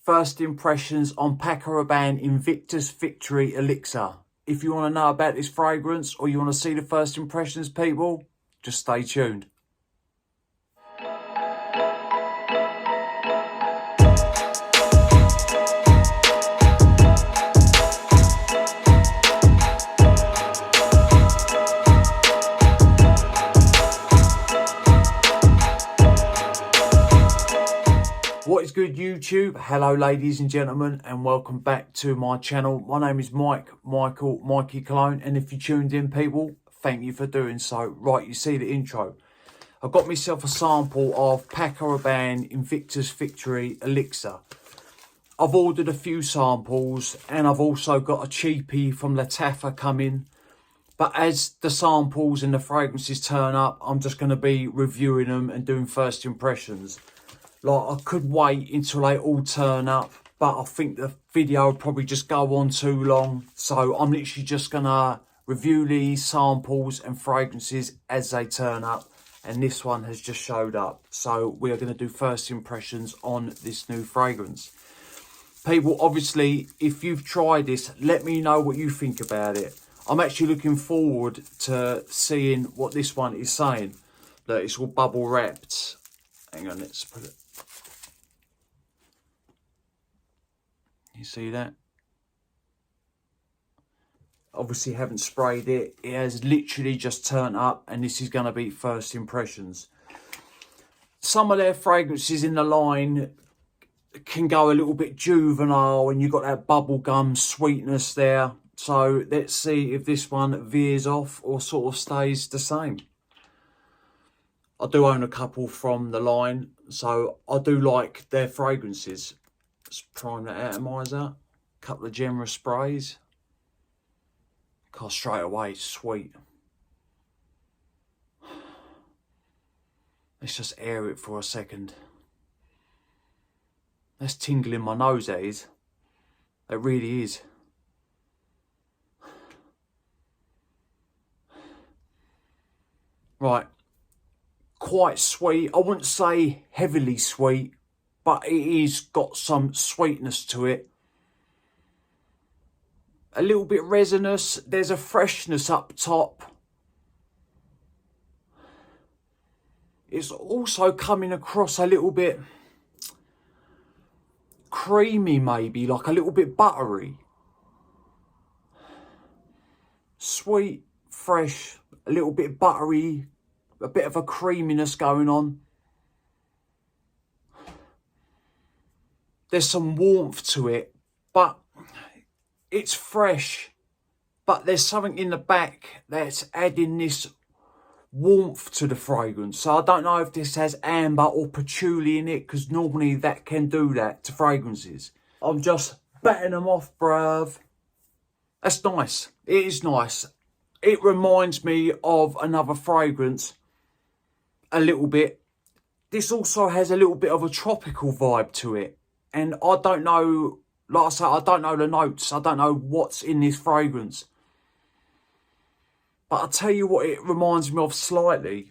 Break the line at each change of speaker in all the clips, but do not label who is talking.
First impressions on Paco Rabanne Invictus Victory Elixir. If you want to know about this fragrance or you want to see the first impressions, people, just stay tuned. What is good, YouTube? Hello ladies and gentlemen, and welcome back to my channel. My name is Mikey Cologne, and if you tuned in, people, thank you for doing so. Right, you see the intro. I've got myself a sample of Paco Rabanne Invictus Victory Elixir. I've ordered a few samples and I've also got a cheapie from Lattafa coming. But as the samples and the fragrances turn up, I'm just going to be reviewing them and doing first impressions. Like, I could wait until they all turn up, but I think the video will probably just go on too long. So I'm literally just going to review these samples and fragrances as they turn up. And this one has just showed up. So we are going to do first impressions on this new fragrance. People, obviously, if you've tried this, let me know what you think about it. I'm actually looking forward to seeing what this one is saying. That it's all bubble wrapped. Hang on, let's put it. You see that? Obviously haven't sprayed it. It has literally just turned up, and this is going to be first impressions. Some of their fragrances in the line can go a little bit juvenile, and you've got that bubblegum sweetness there. So let's see if this one veers off or sort of stays the same. I do own a couple from the line, so I do like their fragrances. Let's prime that atomizer. Couple of generous sprays. God, straight away, sweet. Let's just air it for a second. That's tingling my nose, that is. It really is. Right. Quite sweet. I wouldn't say heavily sweet, but it is got some sweetness to it. A little bit resinous. There's a freshness up top. It's also coming across a little bit creamy, maybe, like a little bit buttery. Sweet, fresh, a little bit buttery, a bit of a creaminess going on. There's some warmth to it, but it's fresh. But there's something in the back that's adding this warmth to the fragrance. So I don't know if this has amber or patchouli in it, because normally that can do that to fragrances. I'm just batting them off, bruv. That's nice. It is nice. It reminds me of another fragrance a little bit. This also has a little bit of a tropical vibe to it. And I don't know, like I say, I don't know the notes. I don't know what's in this fragrance. But I'll tell you what it reminds me of slightly.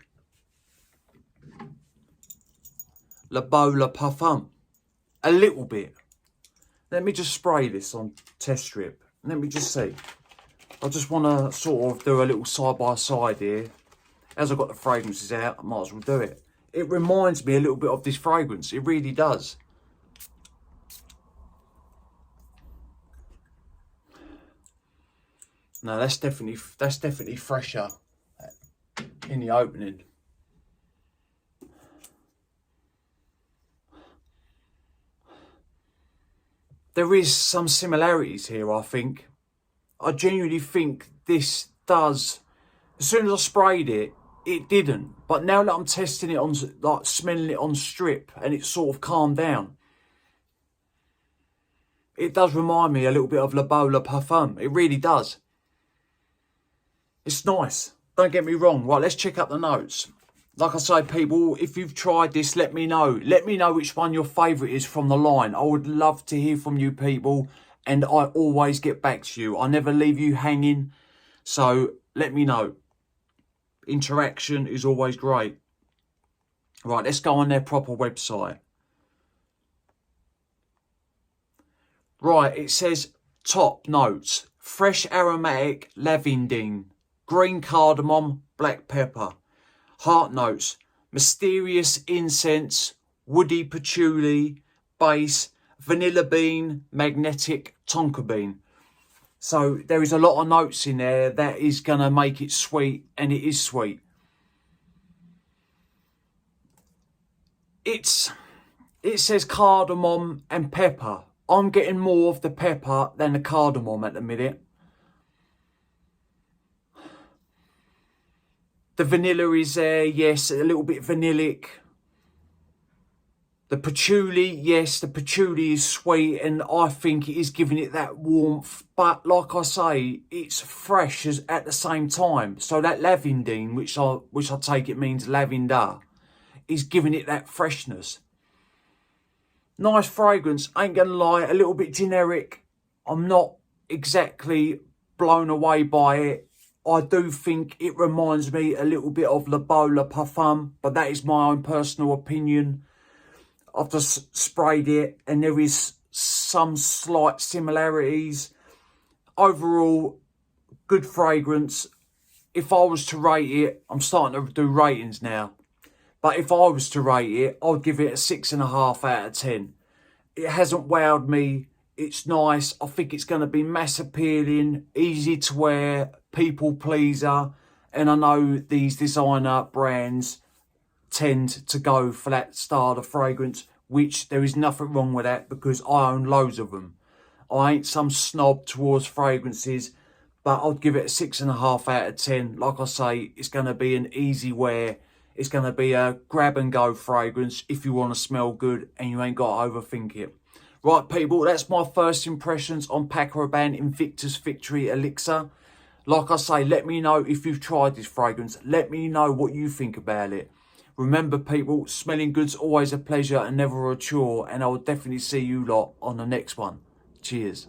Le Beau Le Parfum. A little bit. Let me just spray this on test strip. Let me just see. I just want to sort of do a little side by side here. As I've got the fragrances out, I might as well do it. It reminds me a little bit of this fragrance. It really does. No, that's definitely fresher in the opening. There is some similarities here, I think. I genuinely think this does. As soon as I sprayed it, it didn't. But now that I'm testing it on, like smelling it on strip, and it's sort of calmed down, it does remind me a little bit of Le Beau Le Parfum. It really does. It's nice. Don't get me wrong. Right, let's check up the notes. Like I say, people, if you've tried this, let me know. Let me know which one your favourite is from the line. I would love to hear from you, people. And I always get back to you. I never leave you hanging. So let me know. Interaction is always great. Right, let's go on their proper website. Right, it says top notes. Fresh aromatic lavendine, green cardamom, black pepper. Heart notes. Mysterious incense, woody patchouli, base, vanilla bean, magnetic tonka bean. So there is a lot of notes in there that is going to make it sweet, and it is sweet. It says cardamom and pepper. I'm getting more of the pepper than the cardamom at the minute. The vanilla is there, yes, a little bit vanillic. The patchouli, yes, the patchouli is sweet, and I think it is giving it that warmth. But like I say, it's fresh at the same time. So that lavendine, which I take it means lavender, is giving it that freshness. Nice fragrance, ain't gonna lie, a little bit generic. I'm not exactly blown away by it. I do think it reminds me a little bit of Le Beau Le Parfum, but that is my own personal opinion. I've just sprayed it and there is some slight similarities. Overall, good fragrance. If I was to rate it, I'm starting to do ratings now. But if I was to rate it, I'd give it a 6.5 out of 10. It hasn't wowed me. It's nice. I think it's going to be mass appealing, easy to wear, people pleaser. And I know these designer brands tend to go for that style of fragrance, which there is nothing wrong with that because I own loads of them. I ain't some snob towards fragrances, but I'd give it a 6.5 out of 10. Like I say, it's going to be an easy wear. It's going to be a grab and go fragrance if you want to smell good and you ain't got to overthink it. Right, people, that's my first impressions on Paco Rabanne Invictus Victory Elixir. Like I say, let me know if you've tried this fragrance. Let me know what you think about it. Remember, people, smelling good's always a pleasure and never a chore. And I will definitely see you lot on the next one. Cheers.